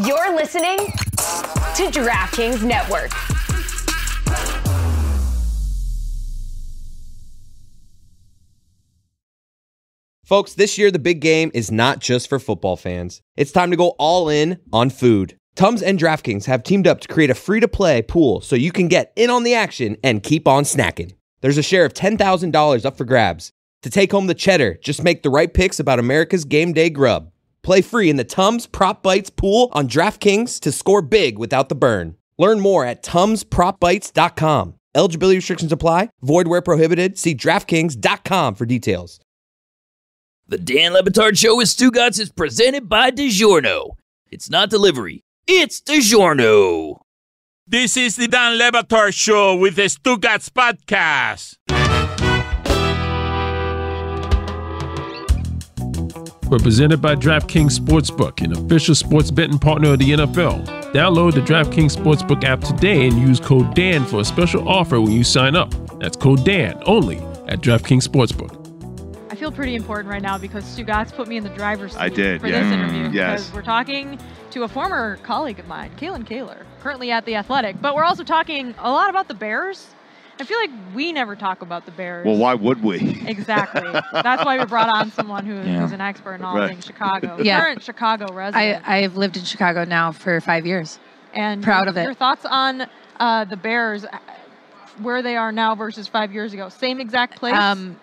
You're listening to DraftKings Network. Folks, this year the big game is not just for football fans. It's time to go all in on food. Tums and DraftKings have teamed up to create a free-to-play pool so you can get in on the action and keep on snacking. There's a share of $10,000 up for grabs. To take home the cheddar, just make the right picks about America's game day grub. Play free in the Tums Prop Bites pool on DraftKings to score big without the burn. Learn more at TumsPropBites.com. Eligibility restrictions apply. Void where prohibited. See DraftKings.com for details. The Dan Le Batard Show with Stugotz is presented by DiGiorno. It's not delivery, it's DiGiorno. This is the Dan Le Batard Show with the Stugotz podcast. We're presented by DraftKings Sportsbook, an official sports betting partner of the NFL. Download the DraftKings Sportsbook app today and use code DAN for a special offer when you sign up. That's code DAN only at DraftKings Sportsbook. I feel pretty important right now because Stugotz put me in the driver's seat for this interview. Yes. Because we're talking to a former colleague of mine, Kahler, currently at The Athletic. But we're also talking a lot about the Bears. I feel like we never talk about the Bears. Well, why would we? Exactly. That's why we brought on someone who's an expert in all things Chicago. Current Chicago resident. I've lived in Chicago now for 5 years. And proud of it. Your thoughts on the Bears, where they are now versus 5 years ago? Same exact place?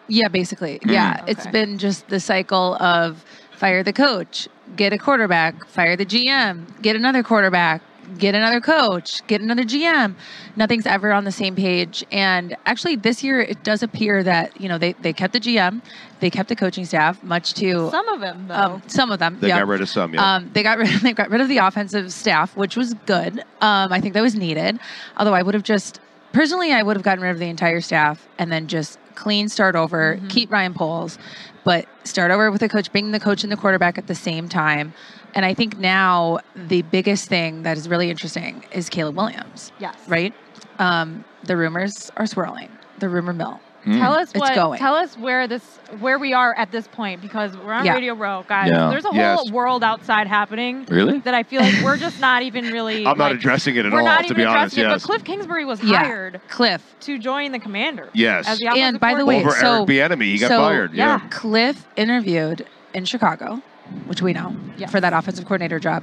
Yeah, basically. Yeah, Okay. It's been just the cycle of fire the coach, get a quarterback, fire the GM, get another quarterback, get another coach, get another GM. Nothing's ever on the same page. And actually this year it does appear that, they kept the GM, they kept the coaching staff, much to some of them though. Some of them. They got rid of some, yeah. They got rid of the offensive staff, which was good. I think that was needed. Although I would have gotten rid of the entire staff and then just clean start over, keep Ryan Poles, but start over with the coach, bring the coach and the quarterback at the same time. And I think now the biggest thing that is really interesting is Caleb Williams. Yes. Right? The rumors are swirling. The rumor mill. Tell us going. Tell us where we are at this point, because we're on Radio Row, guys. Yeah. There's a whole world outside happening. Really? That I feel like we're just not even really. I'm not addressing it at we're all, not to even be honest. addressing it, Yes. But Kliff Kingsbury was hired. Kliff. To join the Commanders. Yes. As the offensive And by the way, over Eric Bieniemy, he got fired. Yeah. Kliff interviewed in Chicago, which we know, for that offensive coordinator job.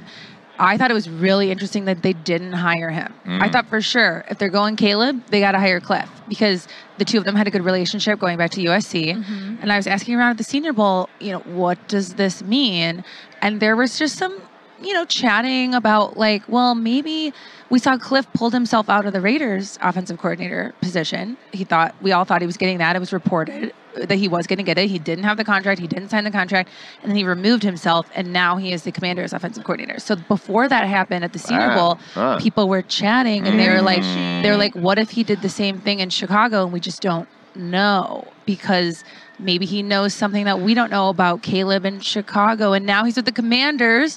I thought it was really interesting that they didn't hire him. I thought for sure if they're going Caleb, they got to hire Kliff, because the two of them had a good relationship going back to USC. And I was asking around at the Senior Bowl, what does this mean? And there was just some, chatting about maybe we saw Kliff pulled himself out of the Raiders offensive coordinator position. We all thought he was getting that. It was reported that he was going to get it. He didn't have the contract. He didn't sign the contract. And then he removed himself, and now he is the Commanders offensive coordinator. So before that happened at the Senior Bowl, people were chatting, and they were like, what if he did the same thing in Chicago and we just don't know? Because maybe he knows something that we don't know about Caleb in Chicago, and now he's with the Commanders,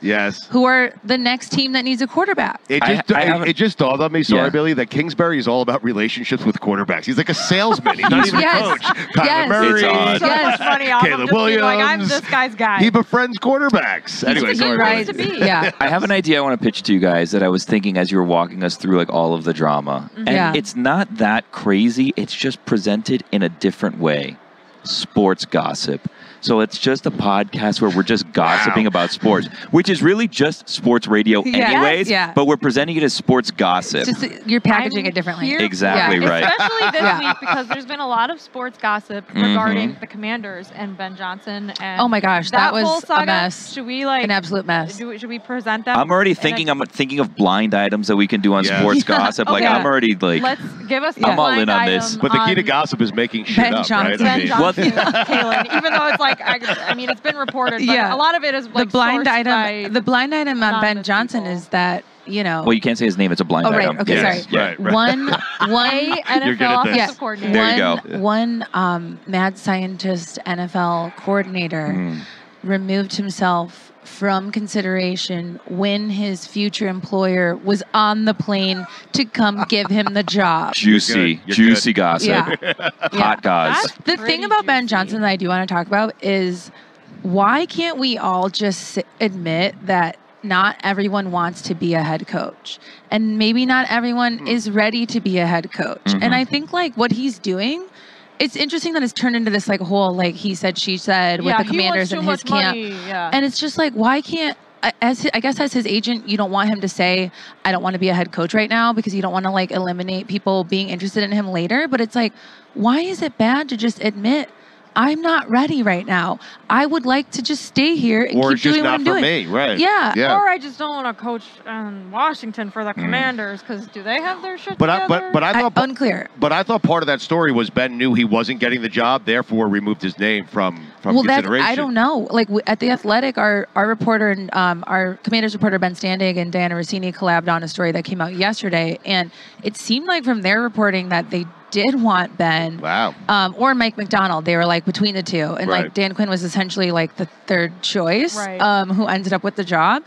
who are the next team that needs a quarterback. It just dawned on me, Billy, that Kingsbury is all about relationships with quarterbacks. He's like a salesman. He's not even a coach. Kyler Murray, So much money off Caleb of just being Williams. like, I'm this guy's guy. He befriends quarterbacks. Anyway, right to be. Yeah. I have an idea I want to pitch to you guys that I was thinking as you were walking us through all of the drama. And it's not that crazy. It's just presented in a different way. Sports gossip. So it's just a podcast where we're just gossiping about sports, which is really just sports radio anyways, but we're presenting it as sports gossip. It's just, you're packaging it differently. Exactly right. Especially this week, because there's been a lot of sports gossip regarding the Commanders and Ben Johnson. And oh my gosh, that was whole saga. A mess. Should we an absolute mess? Should we present them? I'm already thinking of blind items that we can do on sports gossip. Okay. I'm already let's give us. I'm all in on this. But the key to gossip is making shit up, right? Ben Johnson, Kalyn, even though it's it's been reported, but a lot of it is the blind item. The blind item on Ben Johnson is that Well, you can't say his name. It's a blind item. Okay, sorry. Right. One NFL offensive coordinator. There you go. One mad scientist NFL coordinator removed himself from consideration when his future employer was on the plane to come give him the job. Juicy gossip. Hot goss. The thing about Ben Johnson that I do want to talk about is why can't we all just admit that not everyone wants to be a head coach, and maybe not everyone is ready to be a head coach. And I think like what he's doing, it's interesting that it's turned into this like whole like he said, she said with the Commanders and his camp. And it's just like, why can't, I guess as his agent, you don't want him to say, I don't want to be a head coach right now, because you don't want to like eliminate people being interested in him later. But it's like, why is it bad to just admit, I'm not ready right now. I would like to just stay here and keep doing what I'm doing. Or just not for me, right? Yeah. Or I just don't want to coach in Washington for the Commanders, because do they have their shit together? But I thought unclear. But I thought part of that story was Ben knew he wasn't getting the job, therefore removed his name from consideration. I don't know. Like at The Athletic, our reporter and our Commanders reporter Ben Standig and Diana Rossini collabed on a story that came out yesterday, and it seemed like from their reporting that they did want Ben. Wow. Or Mike McDonald. They were like between the two. And like Dan Quinn was essentially like the third choice, who ended up with the job.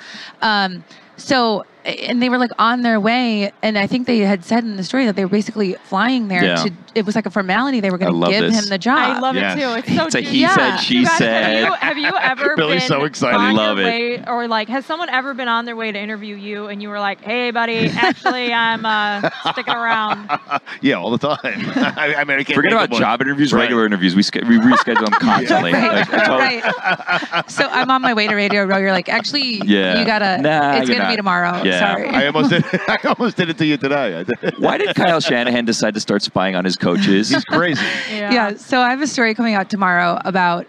So, and they were like on their way, and I think they had said in the story that they were basically flying there to, it was like a formality, they were going to give him the job. I love it too. It's so it's a he said, she said. Have you ever Billy's been so excited. on I love your it. way, or like, has someone ever been on their way to interview you and you were like, hey buddy, actually I'm sticking around? Yeah, all the time. I mean, I can't forget about job interviews, regular interviews. We reschedule them constantly. So I'm on my way to Radio Row. You're like, actually, you gotta. It's gonna be tomorrow. Sorry. I almost did it to you today. Why did Kyle Shanahan decide to start spying on his coaches? He's crazy. Yeah. So I have a story coming out tomorrow about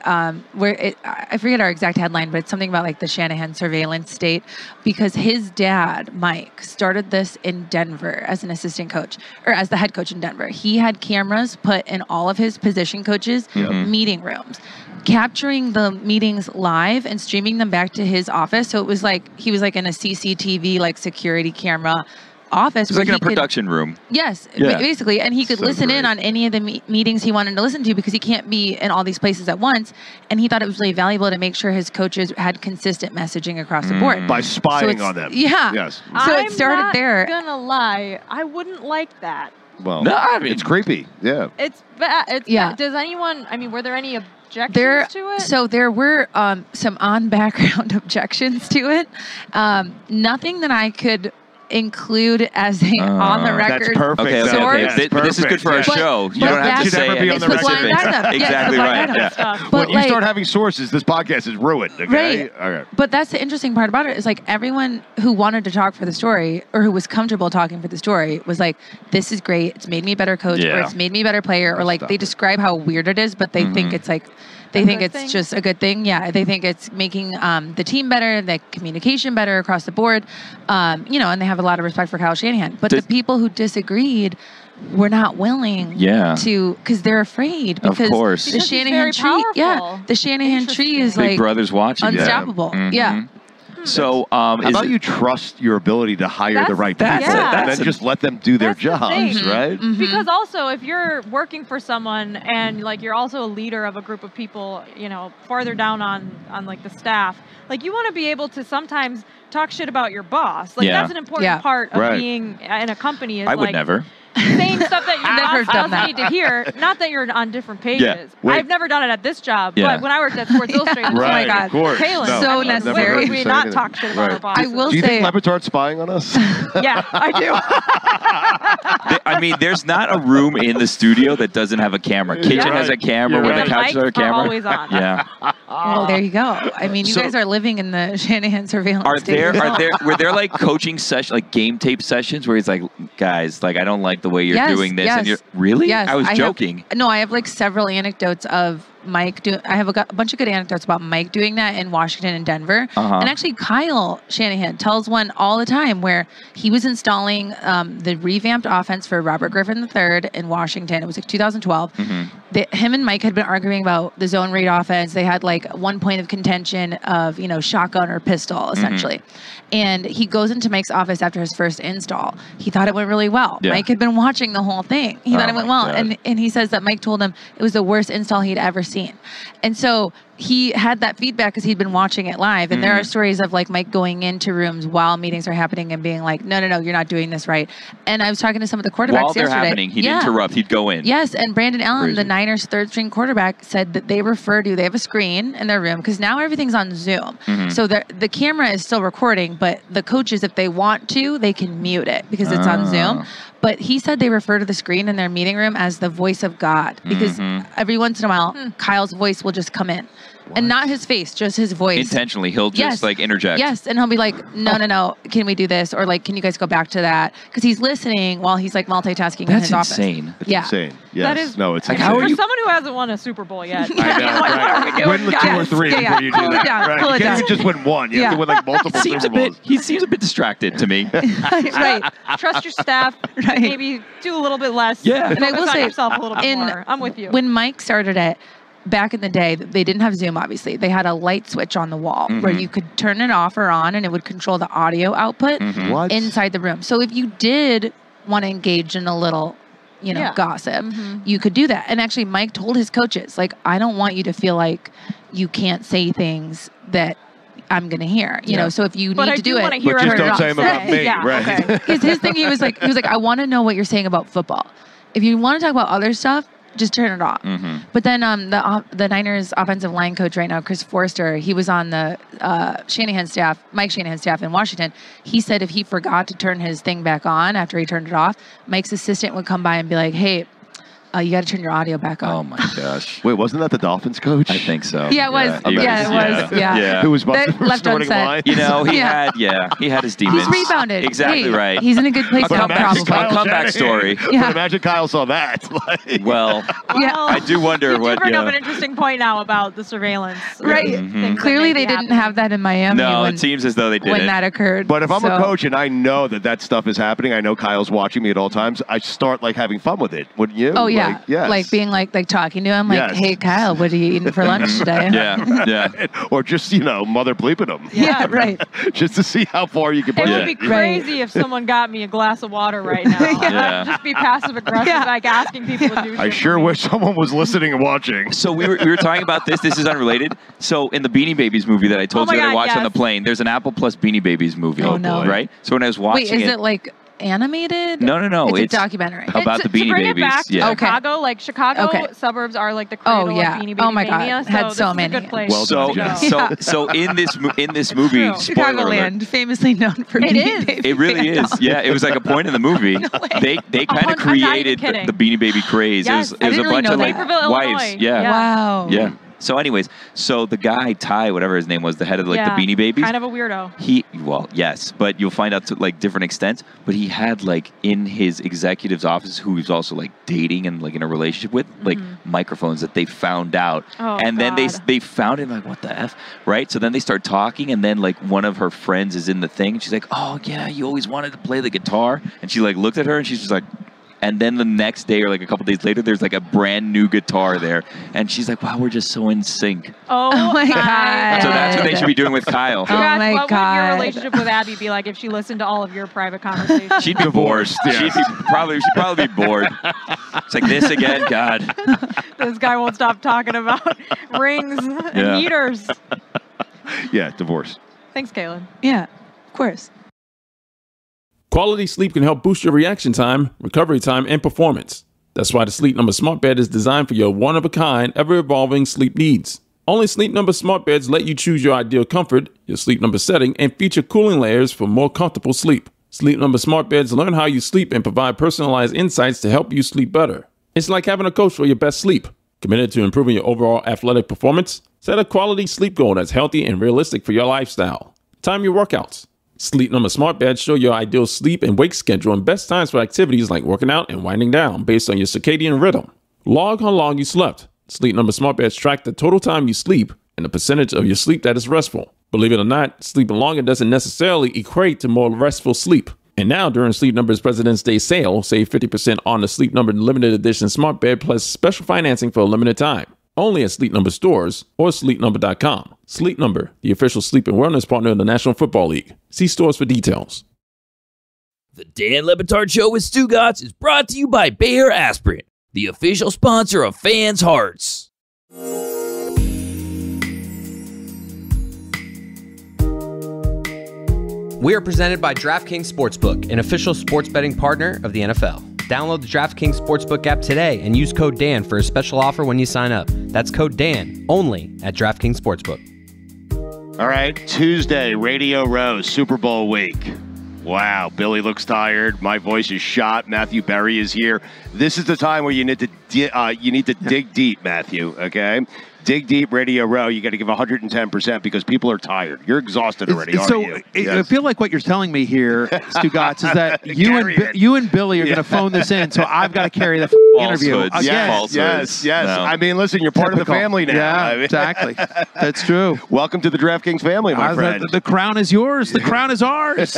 where I forget our exact headline, but it's something about like the Shanahan surveillance state, because his dad, Mike, started this in Denver as an assistant coach, or as the head coach in Denver. He had cameras put in all of his position coaches' meeting rooms, capturing the meetings live and streaming them back to his office. So it was like he was like in a CCTV like security camera office. It's like in a production room. Yes, basically. And he could listen in on any of the meetings he wanted to listen to, because he can't be in all these places at once. And he thought it was really valuable to make sure his coaches had consistent messaging across the board. By spying on them. Yeah. Yes. So it started there. I'm not gonna lie, I wouldn't like that. Well, no, I mean, it's creepy. Yeah. It's bad. Yeah. Does anyone, I mean, were there any objections to it? So there were some on-background objections to it. Nothing that I could include as a on the record. That's perfect. Okay. This is good for our show. You don't have to say be on the blind item. Exactly right. But when you start having sources, this podcast is ruined. Okay? Right. All right. But that's the interesting part about it, is like everyone who wanted to talk for the story, or who was comfortable talking for the story, was like, this is great. It's made me a better coach, or it's made me a better player, or like they describe how weird it is, but they think it's like, they think it's just a good thing. Yeah, they think it's making the team better, the communication better across the board. And they have a lot of respect for Kyle Shanahan. But the people who disagreed were not willing to, because they're afraid. Because of course. The Shanahan tree, the Shanahan tree is like Big Brother's watching. Unstoppable. Yeah. So, how about you trust your ability to hire the right people, and then just let them do their jobs, right? Because also, if you're working for someone and like you're also a leader of a group of people, farther down on like the staff, like you want to be able to sometimes talk shit about your boss. Like that's an important part of being in a company. Is I would never. Saying stuff that your boss doesn't need to hear. Not that you're on different pages. I've never done it at this job, but when I worked at Sports Illustrated, oh my God, Kalyn, so necessary. We not talk shit about our bosses. I will do you say, think Batard's spying on us? Yeah, I do. I mean, there's not a room in the studio that doesn't have a camera. Kitchen has a camera, where the couch has a camera. Always on. Yeah. Well, there you go. I mean, you guys are living in the Shanahan surveillance. Were there like coaching sessions, like game tape sessions, where he's like, guys, like I don't like the way you're doing this, and you're really? Yes, I was joking. I have like several anecdotes of Mike I have a bunch of good anecdotes about Mike doing that in Washington and Denver. And actually Kyle Shanahan tells one all the time where he was installing the revamped offense for Robert Griffin III in Washington. It was like 2012. Him and Mike had been arguing about the zone read offense. They had like one point of contention of, shotgun or pistol essentially. And he goes into Mike's office after his first install. He thought it went really well. Mike had been watching the whole thing. He thought it went well. And he says that Mike told him it was the worst install he'd ever seen. And so he had that feedback because he'd been watching it live. And there are stories of like Mike going into rooms while meetings are happening and being like, no, you're not doing this right. And I was talking to some of the quarterbacks while they're yesterday. happening, he'd interrupt, he'd go in. Yes, and Brandon Allen, the Niners third string quarterback, said that they have a screen in their room because now everything's on Zoom. So the camera is still recording, but the coaches, if they want to, they can mute it because it's on Zoom. But he said they refer to the screen in their meeting room as the voice of God because every once in a while, Kyle's voice will just come in. And not his face, just his voice. Intentionally, he'll just like interject. Yes, and he'll be like, no, can we do this? Or like, can you guys go back to that? Because he's listening while he's like multitasking in his office. That's insane. It's insane. Yes. That is, no, it's like, insane. for someone who hasn't won a Super Bowl yet. I know, right? Win the 2 or 3 before you do that. Right? You can't even just win one. You have to win like multiple Super Bowls. He seems a bit distracted to me. Right. Trust your staff. Right. Maybe do a little bit less. Yeah. And I will say, yourself a little bit more. I'm with you. When Mike started it, back in the day, they didn't have Zoom, obviously. They had a light switch on the wall where you could turn it off or on and it would control the audio output inside the room. So if you did want to engage in a little, gossip, you could do that. And actually, Mike told his coaches, like, I don't want you to feel like you can't say things that I'm going to hear, you know, so if you need to do it, but just don't say them about me, right? Because his thing, he was like, I want to know what you're saying about football. If you want to talk about other stuff, just turn it off. But then the Niners offensive line coach right now, Chris Forster, he was on the Shanahan staff, Mike Shanahan staff in Washington. He said if he forgot to turn his thing back on after he turned it off, Mike's assistant would come by and be like, hey, you got to turn your audio back on. Oh my gosh. Wait, wasn't that the Dolphins coach? I think so. Yeah, it was. Yeah, it was. Yeah. Who was busted left starting line? You know, he had his demons. He's rebounded. Exactly right. He's in a good place now, probably. A comeback story. But imagine Kyle saw that. Well, I do wonder what. You bring up an interesting point now about the surveillance. Right. Clearly, they didn't have that in Miami. No, it seems as though they didn't. When that occurred. But if I'm a coach and I know that stuff is happening, I know Kyle's watching me at all times, I start like having fun with it, wouldn't you? Oh, yeah. Like being like talking to him, like, hey, Kyle, what are you eating for lunch today? Yeah. Or just, mother bleeping him. Yeah, right. Just to see how far you can push it. It would be crazy if someone got me a glass of water right now. I'd just be passive aggressive, like asking people to do shit. I sure wish someone was listening and watching. So we were talking about this. This is unrelated. So in the Beanie Babies movie that I told you that I watched on the plane, there's an Apple Plus Beanie Babies movie. Oh, no. Right? So when I was watching Wait, is it like animated? No. It's a documentary about the Beanie Babies. To bring Babies. It back to Chicago, like Chicago sumbs are like the cradle of Beanie Baby mania. So had so many. A good place. So in this movie, Chicagoland, famously known for Beanie Baby. It really is. Yeah, it was like a point in the movie. They kind of created the Beanie Baby craze. Yes, it was a bunch of like wives. Yeah. Wow. Yeah. So anyways, the guy, Ty, whatever his name was, the head of like the Beanie Babies. Kind of a weirdo. Yes, but you'll find out to like different extents. But he had like in his executive's office, who he was also like dating and like in a relationship with, like microphones that they found out. And then they found it like, what the F? Right? So then they start talking, and then like one of her friends is in the thing, and she's like, oh yeah, you always wanted to play the guitar. And she like looked at her and she's just like, and then the next day or like a couple days later, there's like a brand new guitar there. And she's like, wow, we're just so in sync. Oh my God. So that's what they should be doing with Kyle. Oh my what God. would your relationship with Abby be like if she listened to all of your private conversations? She'd be bored. She'd probably be bored. It's like, this again? God. This guy won't stop talking about rings and heaters. Yeah, divorce. Thanks, Kalyn. Yeah, of course. Quality sleep can help boost your reaction time, recovery time, and performance. That's why the Sleep Number Smart Bed is designed for your one-of-a-kind, ever-evolving sleep needs. Only Sleep Number Smart Beds let you choose your ideal comfort, your sleep number setting, and feature cooling layers for more comfortable sleep. Sleep Number Smart Beds learn how you sleep and provide personalized insights to help you sleep better. It's like having a coach for your best sleep. Committed to improving your overall athletic performance? Set a quality sleep goal that's healthy and realistic for your lifestyle. Time your workouts. Sleep Number Smart Beds show your ideal sleep and wake schedule and best times for activities like working out and winding down based on your circadian rhythm. Log how long you slept. Sleep Number Smart Beds track the total time you sleep and the percentage of your sleep that is restful. Believe it or not, sleeping longer doesn't necessarily equate to more restful sleep. And now, during Sleep Number's President's Day sale, save 50% on the Sleep Number Limited Edition Smart Bed plus special financing for a limited time. Only at Sleep Number stores or sleepnumber.com. Sleep Number, the official sleep and wellness partner of the National Football League. See stores for details. The Dan Le Batard Show with Stugotz is brought to you by Bayer Aspirin, the official sponsor of fans' hearts. We are presented by DraftKings Sportsbook, an official sports betting partner of the NFL. Download the DraftKings Sportsbook app today and use code Dan for a special offer when you sign up. That's code Dan, only at DraftKings Sportsbook. All right, Tuesday, Radio Row, Super Bowl week. Wow, Billy looks tired. My voice is shot. Matthew Berry is here. This is the time where you need to dig deep, Matthew, okay? Dig deep, Radio Row. You got to give 110% because people are tired. You're exhausted already, aren't you? I feel like what you're telling me here, Stugotz, is that you and Billy are going to phone this in, so I've got to carry the interview. Yes. No. I mean, listen, you're part of the family now. Yeah, exactly. That's true. Welcome to the DraftKings family, my friend. The crown is yours. The crown is ours.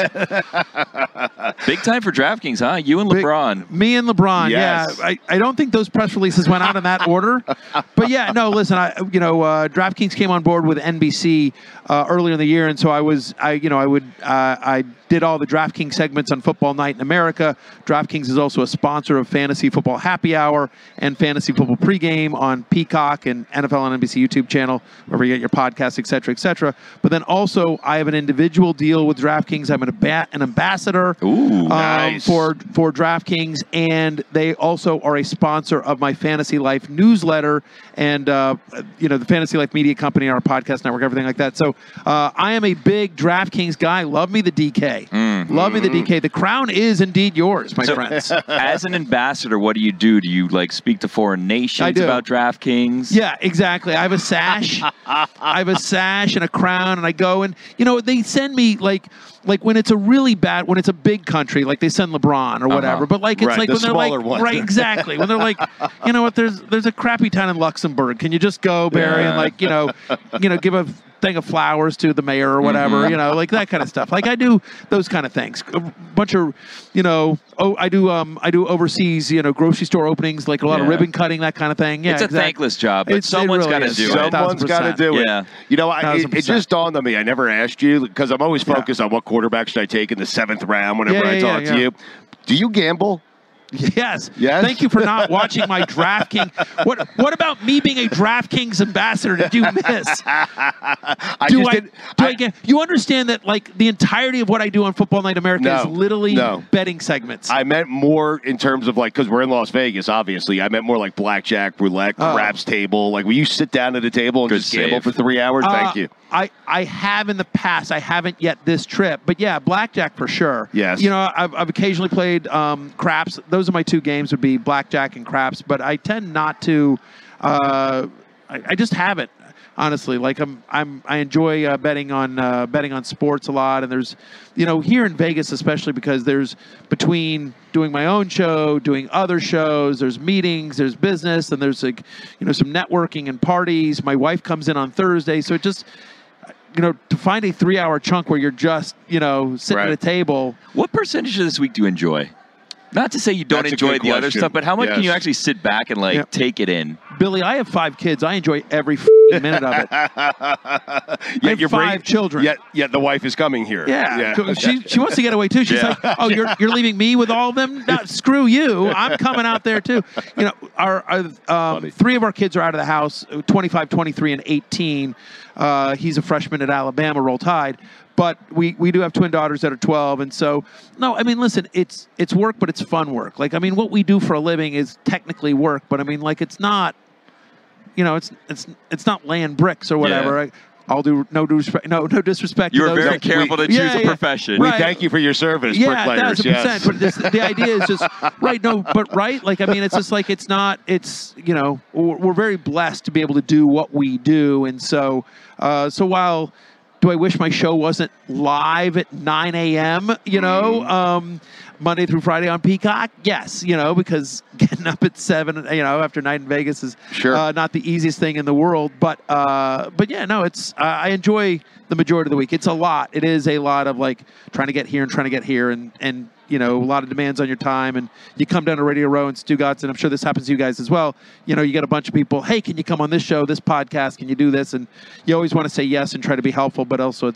Big time for DraftKings, huh? You and LeBron. Me and LeBron, yes. yeah. I don't think those press releases went out in that order. But, yeah, no, listen, DraftKings came on board with NBC earlier in the year, and so I did all the DraftKings segments on Football Night in America. DraftKings is also a sponsor of Fantasy Football Happy Hour and Fantasy Football Pregame on Peacock and NFL on NBC YouTube channel, wherever you get your podcasts, et cetera, et cetera. But then also, I have an individual deal with DraftKings. I'm an ambassador nice. for DraftKings, and they also are a sponsor of my Fantasy Life newsletter and the Fantasy Life Media Company, our podcast network, everything like that. So I am a big DraftKings guy. Love me the DK. Love me the DK. The crown is indeed yours, my friends. As an ambassador, what do? Do you speak to foreign nations about DraftKings? Yeah, exactly. I have a sash. And a crown, and I go and they send me like when it's a really bad, when it's a big country, like they send LeBron or whatever. But it's right, like the when they're like, one. right, exactly. When they're like, you know what? There's a crappy town in Luxembourg. Can you just go, Barry, and give a thing of flowers to the mayor or whatever, like that kind of stuff. Like I do those kind of things. A bunch of, I do overseas, grocery store openings, like a lot of ribbon cutting, that kind of thing. Yeah, it's a thankless job, but someone's got to do it. Someone's got to do it. Yeah. It just dawned on me. I never asked you because I'm always focused on what quarterback should I take in the 7th round whenever I talk to you. Do you gamble? Yes. Thank you for not watching my DraftKings. What about me being a DraftKings ambassador did you miss? You understand that the entirety of what I do on Football Night America is literally betting segments. I meant more in terms of because we're in Las Vegas, obviously. I meant more like blackjack, roulette, craps table. Like, will you sit down at a table and just gamble for 3 hours? Thank you. I have in the past. I haven't yet this trip. But, yeah, blackjack for sure. Yes. I've occasionally played craps. Those are my two games would be blackjack and craps. But I tend not to I just haven't, honestly. I enjoy betting on sports a lot. And there's, here in Vegas especially because there's between doing my own show, doing other shows, there's meetings, there's business, and there's some networking and parties. My wife comes in on Thursday. So it just... to find a 3-hour chunk where you're just, sitting at a table. What percentage of this week do you enjoy? Not to say you don't enjoy the other stuff, but how much can you actually sit back and take it in? Billy, I have 5 kids. I enjoy every minute of it. I have 5 children. Yet the wife is coming here. Yeah. She wants to get away too. She's like, oh, you're leaving me with all of them? No, screw you. I'm coming out there too. Our 3 of our kids are out of the house, 25, 23, and 18. He's a freshman at Alabama, Roll Tide. But we do have twin daughters that are 12, and so listen, it's work, but it's fun work. What we do for a living is technically work, but it's not, it's not laying bricks or whatever. Yeah. I'll do no disrespect. You're very careful to choose a profession. We thank you for your service, bricklayers. 1,000%. But the idea is just right. No, but right. It's just it's not. It's we're very blessed to be able to do what we do, and so while. Do I wish my show wasn't live at 9 a.m., Monday through Friday on Peacock? Yes, because getting up at 7, after night in Vegas is not the easiest thing in the world. But yeah, no, it's I enjoy the majority of the week. It's a lot. It is a lot of trying to get here and a lot of demands on your time, and you come down to Radio Row and Stugotz, and I'm sure this happens to you guys as well. You get a bunch of people, hey, can you come on this show, this podcast? Can you do this? And you always want to say yes and try to be helpful, but also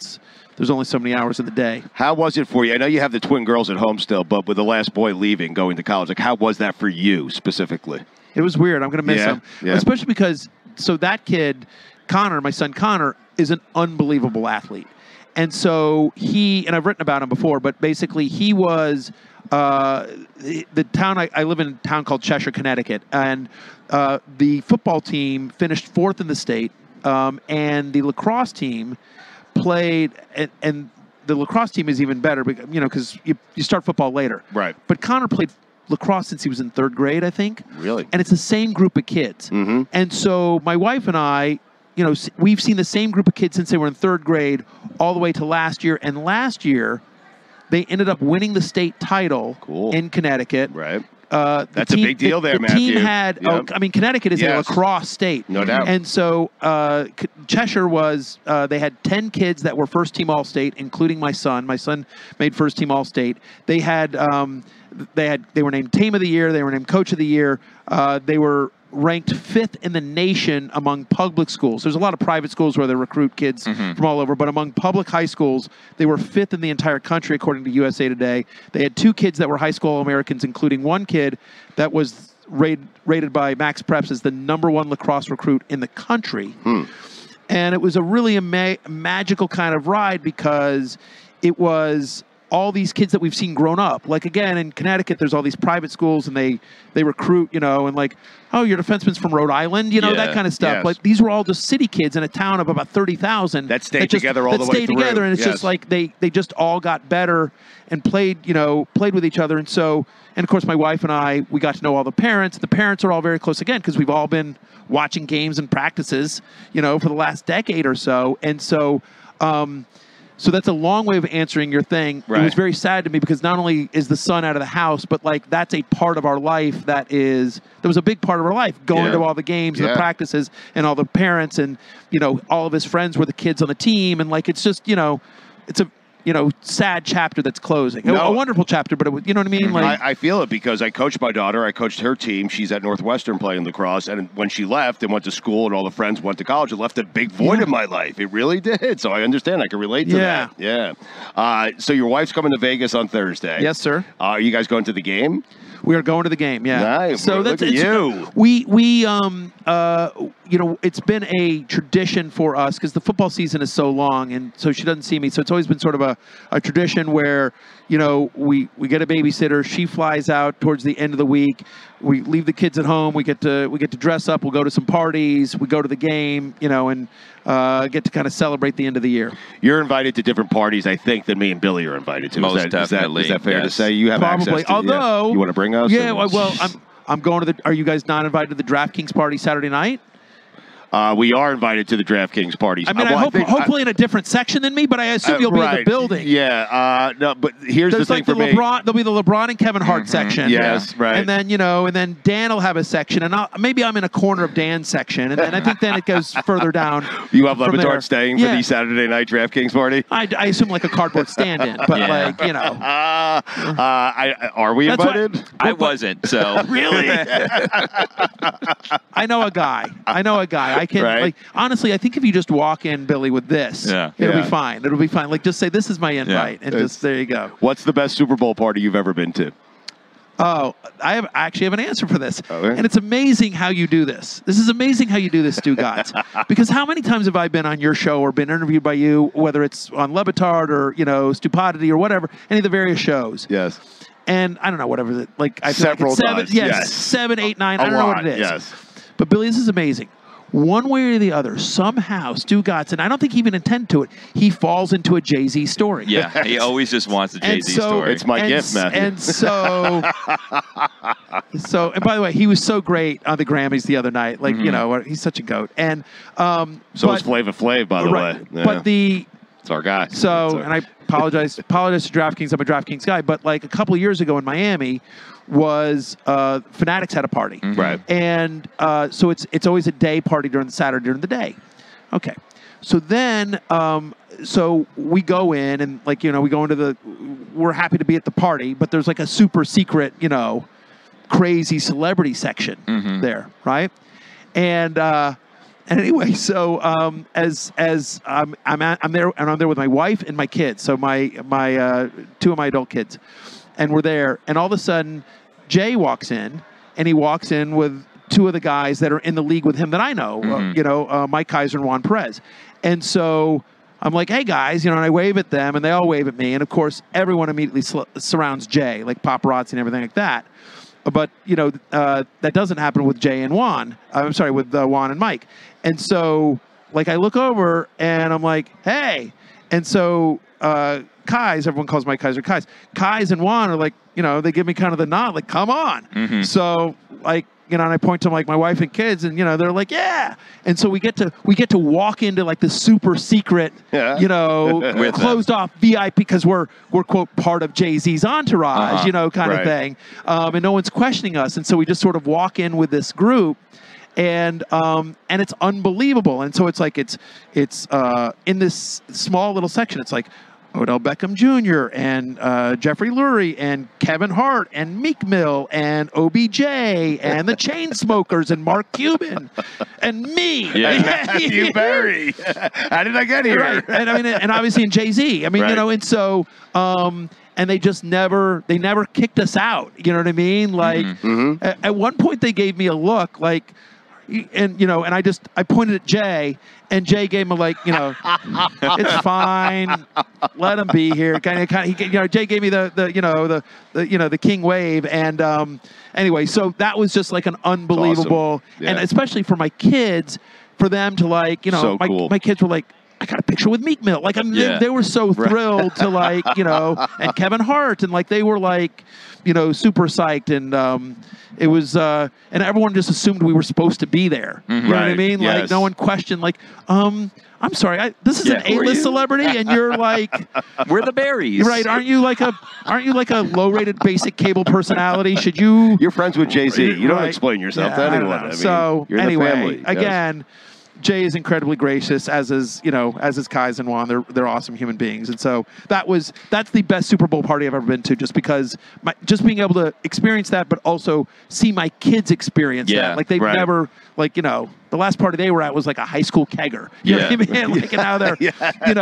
there's only so many hours in the day. How was it for you? I know you have the twin girls at home still, but with the last boy leaving, going to college, how was that for you specifically? It was weird. I'm going to miss him, especially because so that kid, Connor, my son Connor, is an unbelievable athlete. And so and I've written about him before, but basically he was the town, I live in a town called Cheshire, Connecticut, and the football team finished 4th in the state, and the lacrosse team played, and the lacrosse team is even better, because you start football later. Right. But Connor played lacrosse since he was in 3rd grade, I think. Really? And it's the same group of kids. Mm-hmm. And so my wife and I, we've seen the same group of kids since they were in 3rd grade all the way to last year. And last year, they ended up winning the state title in Connecticut. Right. That's a big deal there, Matthew. The team had, Connecticut is a lacrosse state. No doubt. And so Cheshire was, they had 10 kids that were first-team All-State, including my son. My son made first-team All-State. They had, they were named Team of the Year. They were named Coach of the Year. They were ranked 5th in the nation among public schools. There's a lot of private schools where they recruit kids from all over, but among public high schools, they were 5th in the entire country, according to USA Today. They had 2 kids that were high school All-Americans, including 1 kid that was rated by Max Preps as the #1 lacrosse recruit in the country. And it was a really magical kind of ride because it was all these kids that we've seen grown up. Like, again, in Connecticut, there's all these private schools, and they recruit, and like, oh, your defenseman's from Rhode Island, that kind of stuff. Yes. Like, these were all just city kids in a town of about 30,000 that stayed together all the way through. Together, and it's just like they just all got better and played with each other. And so, and of course, my wife and I, we got to know all the parents. The parents are all very close, again, because we've all been watching games and practices, for the last decade or so. And so, so that's a long way of answering your thing. Right. It was very sad to me because not only is the son out of the house, but like that's a part of our life that was a big part of our life, going to all the games and the practices and all the parents and, all of his friends were the kids on the team. And like, it's just, it's a, sad chapter that's closing. A wonderful chapter, but it was, you know what I mean? Like, I feel it because I coached my daughter. I coached her team. She's at Northwestern playing lacrosse. And when she left and went to school and all the friends went to college, it left a big void in my life. It really did. So I understand. I can relate to that. Yeah. So your wife's coming to Vegas on Thursday. Yes, sir. Are you guys going to the game? We are going to the game, yeah. Nice. So look at you. It's been a tradition for us because the football season is so long, and so she doesn't see me. So it's always been sort of a tradition where, we get a babysitter. She flies out towards the end of the week. We leave the kids at home. We get to dress up. We'll go to some parties. We go to the game, and get to kind of celebrate the end of the year. You're invited to different parties, I think, than me and Billy are invited to. Most definitely. Is that fair to say? You have Probably. access to, although you want to bring us? Yeah. Well, I'm going to are you guys not invited to the DraftKings party Saturday night? We are invited to the DraftKings parties. I mean, hopefully in a different section than me, but I assume you'll be in the building. Yeah. No, but here's the thing for me. There'll be the LeBron and Kevin Hart section. Yes, right. And then, and then Dan will have a section, and maybe I'm in a corner of Dan's section, and then I think then it goes further down. You have Batard staying for the Saturday night DraftKings party? I assume like a cardboard stand-in, but are we invited? I wasn't, so. Really? I know a guy. I can honestly, I think if you just walk in, Billy, with this, it'll be fine. It'll be fine. Like, just say, this is my invite, and just, there you go. What's the best Super Bowl party you've ever been to? Oh, I actually have an answer for this. Okay. And it's amazing how you do this. This is amazing how you do this, Stugotz. Because how many times have I been on your show or been interviewed by you, whether it's on Batard or, Stupidity or whatever, any of the various shows. Yes. And I don't know, whatever. Like, I feel Several like it's times. Yes, 7, 8, 9. I don't know what it is. Yes. But, Billy, this is amazing. One way or the other, somehow, Stugotz, and I don't think he even intended to it, he falls into a Jay-Z story. Yeah, he always just wants a Jay-Z story. It's my gift, Matthew. And so, and by the way, he was so great on the Grammys the other night. Like, he's such a goat. And so is Flava Flav, by the way. Yeah. But it's our guy. So, and I apologize to DraftKings. I'm a DraftKings guy. But like a couple of years ago in Miami, Fanatics had a party. Right. And so it's always a day party during the day. Okay. So then, so we go in and we go into we're happy to be at the party, but there's like a super secret, crazy celebrity section there, right? And anyway, so as I'm there, and I'm there with my wife and my kids. So my 2 of my adult kids. And we're there, and all of a sudden, Jay walks in, and he walks in with two of the guys that are in the league with him that I know, Mike Kaiser and Juan Perez. And so I'm like, hey, guys, and I wave at them, and they all wave at me. And, of course, everyone immediately surrounds Jay, like paparazzi and everything like that. But, that doesn't happen with Jay and Juan. I'm sorry, with Juan and Mike. And so, like, I look over, and I'm like, hey. And so Kais, everyone calls Mike Kaiser Kais. Kais and Juan are like, they give me kind of the nod, like, come on. Mm-hmm. So, like, and I point to like my wife and kids, and they're like, yeah. And so we get to walk into like the super secret, closed off VIP because we're quote part of Jay-Z's entourage, kind of thing. And no one's questioning us, and so we just sort of walk in with this group. And it's unbelievable. And so it's like it's in this small little section. It's like Odell Beckham Jr. and Jeffrey Lurie and Kevin Hart and Meek Mill and OBJ and the Chainsmokers and Mark Cuban and me. Yeah. Matthew Berry. How did I get here? Right. And I mean, and obviously in Jay-Z. I mean, and so and they just never kicked us out. You know what I mean? Like at one point they gave me a look like. And and I pointed at Jay, and Jay gave me like it's fine, let him be here. Kind of Jay gave me the king wave, and anyway, so that was just like an unbelievable, awesome. Yeah. And especially for my kids, for them to like so cool. my kids were like, I got a picture with Meek Mill. Like they were so thrilled to like and Kevin Hart, and like they were like super psyched, and it was and everyone just assumed we were supposed to be there. You know what I mean? Yes. Like no one questioned. Like I'm sorry, this is an A-list celebrity, and you're like we're the Berries, right? Aren't you like a low-rated basic cable personality? Should you? You're friends with Jay-Z. You don't explain yourself to anyone. I mean, so you're anyway, in the family. Again. Jay is incredibly gracious, as is Kais and Juan. They're awesome human beings, and so that's the best Super Bowl party I've ever been to. Just because just being able to experience that, but also see my kids experience that. Like they've never the last party they were at was like a high school kegger. You know what I mean? Like, and now they're and,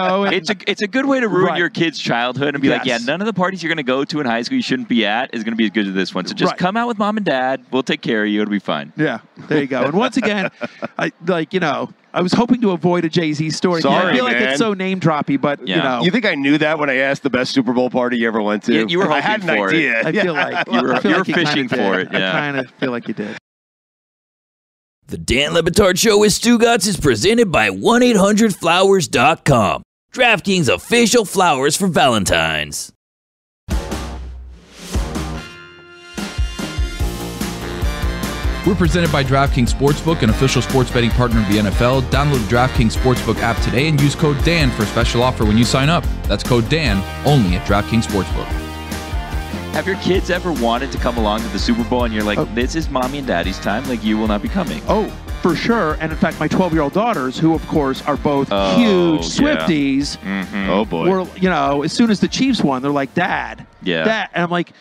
it's a good way to ruin your kid's childhood and be like, none of the parties you're going to go to in high school you shouldn't be at is going to be as good as this one. So just come out with mom and dad. We'll take care of you. It'll be fine. Yeah, there you go. And once again, I was hoping to avoid a Jay-Z story. Sorry, I feel like it's so name-droppy, but You think I knew that when I asked the best Super Bowl party you ever went to? You were hoping I had an for idea. it. I feel like you were fishing for it. I kind of feel like you did. The Dan Le Batard Show with Stugotz is presented by 1-800-Flowers.com. DraftKings official flowers for Valentine's. We're presented by DraftKings Sportsbook, an official sports betting partner of the NFL. Download the DraftKings Sportsbook app today and use code DAN for a special offer when you sign up. That's code DAN, only at DraftKings Sportsbook. Have your kids ever wanted to come along to the Super Bowl and you're like, this is mommy and daddy's time, like you will not be coming? Oh, for sure. And in fact, my 12-year-old daughters, who of course are both huge Swifties, oh boy, were, as soon as the Chiefs won, they're like, Dad. And I'm like,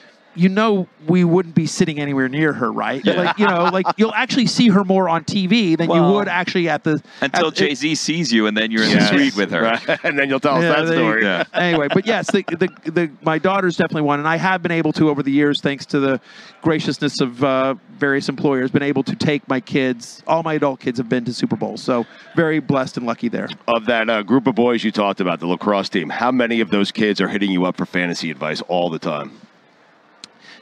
we wouldn't be sitting anywhere near her, right? Like, like you'll actually see her more on TV than you would actually until Jay-Z sees you and then you're in the suite with her. Right. And then you'll tell us that story. Anyway, but yes, my daughters definitely won, and I have been able to, over the years, thanks to the graciousness of various employers, been able to take my kids, all my adult kids have been to Super Bowl. So very blessed and lucky there. Of that group of boys you talked about, the lacrosse team, how many of those kids are hitting you up for fantasy advice all the time?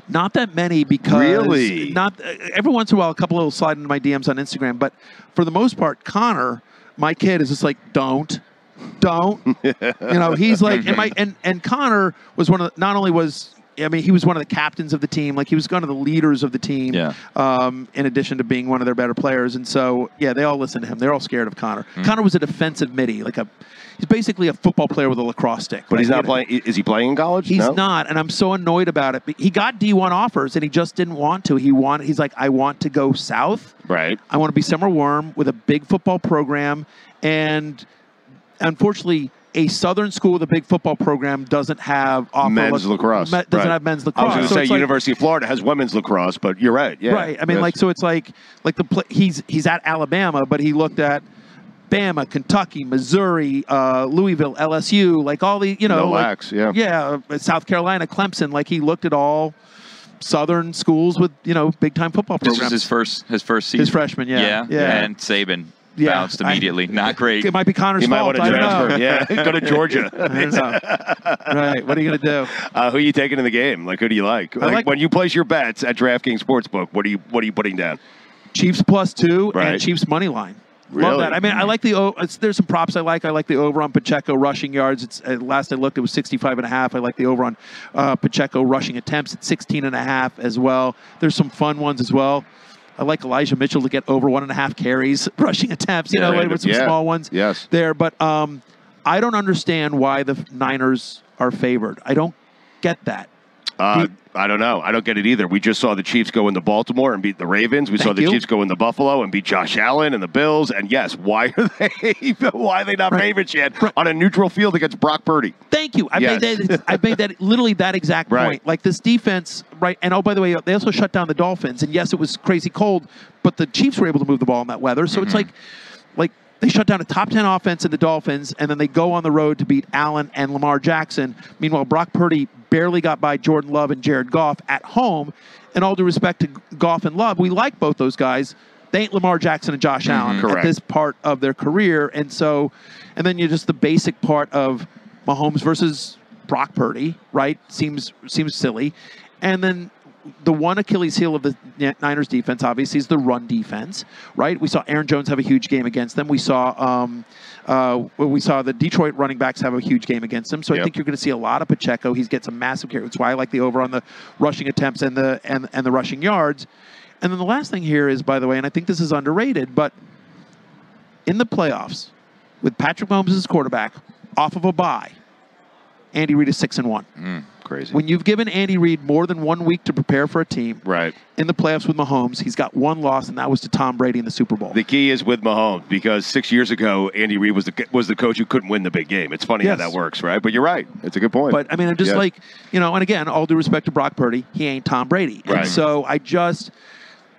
Not that many, because really? Not every once in a while, a couple will slide into my DMs on Instagram, but for the most part, Connor, my kid, is just like, don't. He's like, and Connor was one of the, not only was, he was one of the captains of the team, like he was one of the leaders of the team, in addition to being one of their better players, and so they all listen to him. They're all scared of Connor. Connor was a defensive midi, he's basically a football player with a lacrosse stick. But he's not playing. Is he playing in college? He's not, and I'm so annoyed about it. He got D1 offers, and he just didn't want to. He's like, I want to go south. Right. I want to be somewhere warm with a big football program, and unfortunately, a Southern school with a big football program doesn't have men's lacrosse. Doesn't have men's lacrosse. I was going to say University of Florida has women's lacrosse, but you're right. Yeah. Right. I mean, so it's like he's at Alabama, but he looked at Bama, Kentucky, Missouri, Louisville, LSU, like all the, South Carolina, Clemson. Like he looked at all Southern schools with big time football programs. This was his first season. His freshman, yeah. And Saban bounced immediately. Not great. It might be Connor's fault. I don't know. Yeah, go to Georgia. Right. What are you gonna do? Who are you taking in the game? Like, who do you like? When you place your bets at DraftKings Sportsbook, what are you putting down? Chiefs +2 and Chiefs money line. Really? Love that. I mean, I like there's some props I like. I like the over on Pacheco rushing yards. It's last I looked, it was 65.5. I like the over on Pacheco rushing attempts at 16.5 as well. There's some fun ones as well. I like Elijah Mitchell to get over 1.5 carries rushing attempts. With some small ones there. But I don't understand why the Niners are favored. I don't get that. I don't know. I don't get it either. We just saw the Chiefs go into Baltimore and beat the Ravens. We saw the Chiefs go into Buffalo and beat Josh Allen and the Bills. And yes, why are they not favorites yet on a neutral field against Brock Purdy? Thank you. I made that literally that exact point. Like this defense, right? And oh, by the way, they also shut down the Dolphins. And yes, it was crazy cold, but the Chiefs were able to move the ball in that weather. So it's like they shut down a top 10 offense in the Dolphins, and then they go on the road to beat Allen and Lamar Jackson. Meanwhile, Brock Purdy barely got by Jordan Love and Jared Goff at home. And all due respect to Goff and Love, we like both those guys. They ain't Lamar Jackson and Josh Allen at this part of their career. And then you're just the basic part of Mahomes versus Brock Purdy, right? Seems silly. And then the one Achilles heel of the Niners defense, obviously, is the run defense, right? We saw Aaron Jones have a huge game against them. We saw the Detroit running backs have a huge game against them. So I think you're going to see a lot of Pacheco. He's got some massive carries. That's why I like the over on the rushing attempts and the rushing yards. And then the last thing here is, by the way, and I think this is underrated, but in the playoffs, with Patrick Mahomes as quarterback, off of a bye, Andy Reid is 6-1. Crazy. When you've given Andy Reid more than 1 week to prepare for a team, in the playoffs with Mahomes, he's got one loss, and that was to Tom Brady in the Super Bowl. The key is with Mahomes, because 6 years ago, Andy Reid was the coach who couldn't win the big game. It's funny how that works, right? But you're right. It's a good point. But I mean, I'm just and again, all due respect to Brock Purdy, he ain't Tom Brady. And so I just,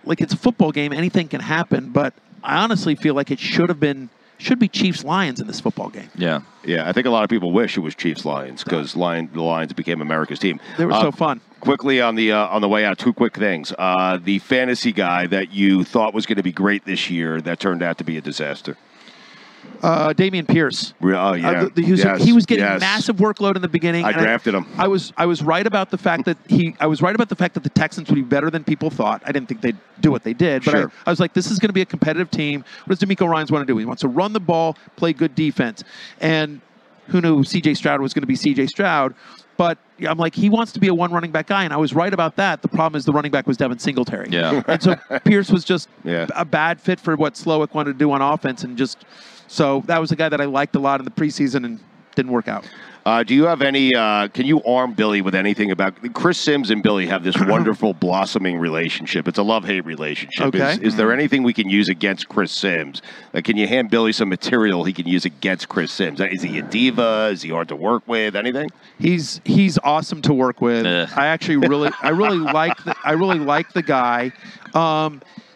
it's a football game. Anything can happen. But I honestly feel like it should be Chiefs-Lions in this football game. Yeah. I think a lot of people wish it was Chiefs-Lions because the Lions became America's team. They were so fun. Quickly on the way out, two quick things. The fantasy guy that you thought was going to be great this year that turned out to be a disaster. Dameon Pierce. Oh yeah, he was getting massive workload in the beginning. I drafted him. I was right about the fact that the Texans would be better than people thought. I didn't think they'd do what they did, but I was like, this is going to be a competitive team. What does DeMeco Ryans want to do? He wants to run the ball, play good defense, and who knew C.J. Stroud was going to be C.J. Stroud? But I'm like, he wants to be a one running back guy, and I was right about that. The problem is the running back was Devin Singletary. Yeah. And so Pierce was just a bad fit for what Slowick wanted to do on offense, and so that was a guy that I liked a lot in the preseason and didn't work out. Do you have any, can you arm Billy with anything about, Chris Sims and Billy have this wonderful blossoming relationship. It's a love-hate relationship. Okay. Is there anything we can use against Chris Sims? Can you hand Billy some material he can use against Chris Sims? Is he a diva? Is he hard to work with? Anything? He's awesome to work with. I actually really like the guy.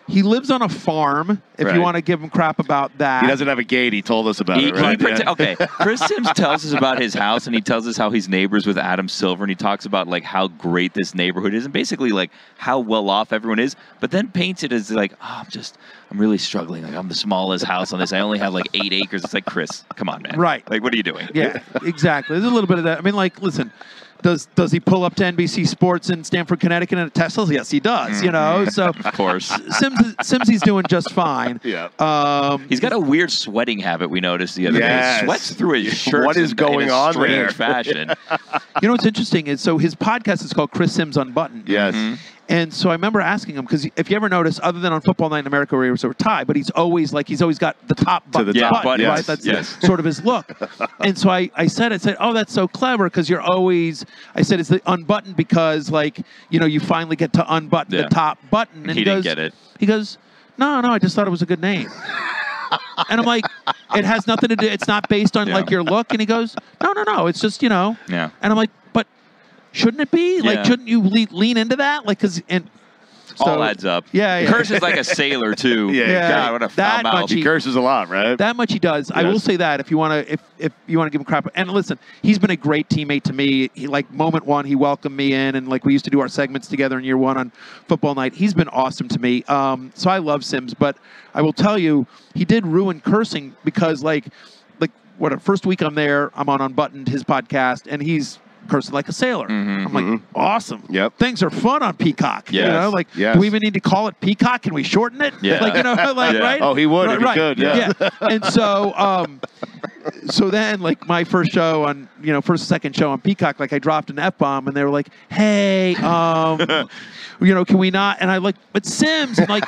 He lives on a farm, if you want to give him crap about that. He doesn't have a gate. He told us about it, right? Okay, Chris Sims tells us about his house, and he tells us how he's neighbors with Adam Silver, and he talks about, how great this neighborhood is, and basically, how well off everyone is, but then paints it as, I'm really struggling. I'm the smallest house on this. I only have, 8 acres. It's like, Chris, come on, man. Right. What are you doing? Yeah, exactly. There's a little bit of that. I mean, listen, does he pull up to NBC Sports in Stamford, Connecticut in a Tesla? Yes, he does, So of course. Simsy's doing just fine. Yeah. He's got a weird sweating habit we noticed the other day. He sweats through his shirt. What is going on there? Strange fashion. You know what's interesting is, so his podcast is called Chris Sims Unbuttoned. Yes. Mm-hmm. And so I remember asking him, because if you ever notice, other than on Football Night in America where he was a tie, but he's always got the top button, right? That's sort of his look. And so I said, oh, that's so clever, because you're always, I said, it's the unbuttoned because, you finally get to unbutton the top button. And he didn't get it. He goes, no, I just thought it was a good name. And I'm like, it has nothing to do, it's not based on your look. And he goes, no, it's just, Yeah. And I'm like, but shouldn't it be? Shouldn't you lean into that? All adds up. Yeah, yeah. Curses like a sailor too. God, what a foul mouth. He curses a lot, right? That much he does. Yes. I will say that if you want to, if you want to give him crap, and listen, he's been a great teammate to me. He, like, moment one, he welcomed me in, and like we used to do our segments together in year one on football night. He's been awesome to me. So I love Sims, but I will tell you, he did ruin cursing because what, first week I'm there, I'm on Unbuttoned, his podcast, and he's cursing like a sailor. I'm like, awesome. Yep. Things are fun on Peacock. Yes. You know, like, do we even need to call it Peacock? Can we shorten it? Yeah. Like, you know, like, right? Oh, he would if he could. Yeah. And so, so then, like, my first show on, second show on Peacock, like, I dropped an F-bomb, and they were like, hey, can we not? And I like, but Sims, I'm like,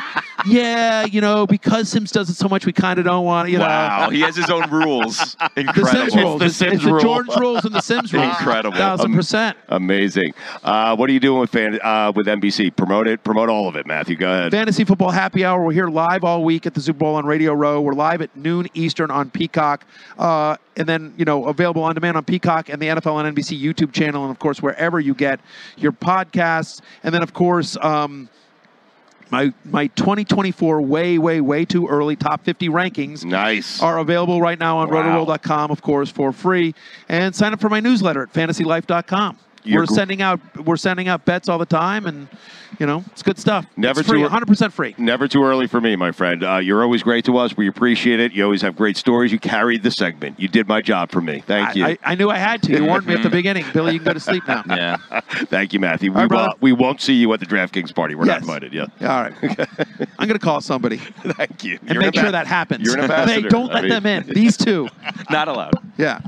yeah, because Sims does it so much, we kind of don't want, Wow, he has his own rules. Incredible. The Sims rules. The Sims it's rule. the George rules and the Sims rules. Incredible. 1,000%. Amazing. What are you doing with NBC? Promote all of it, Matthew. Go ahead. Fantasy Football Happy Hour. We're here live all week at the Super Bowl on Radio Row. We're live at noon Eastern on Peacock. And then, available on demand on Peacock and the NFL on NBC YouTube channel. And, of course, wherever you get your podcasts. And then, of course, my 2024 way too early top 50 rankings are available right now on rotoroll.com, of course, for free. And sign up for my newsletter at fantasylife.com. We're sending out bets all the time, and it's good stuff. It's free, 100% free. Never too early for me, my friend. You're always great to us. We appreciate it. You always have great stories. You carried the segment. You did my job for me. Thank you. I knew I had to. You warned me at the beginning. Billy, you can go to sleep now. Yeah. Thank you, Matthew. Right, we won't see you at the DraftKings party. We're not invited. Yeah. All right. I'm going to call somebody. Thank you. And make sure that happens. You're an ambassador. Hey, don't let them in. These two. Not allowed. Yeah.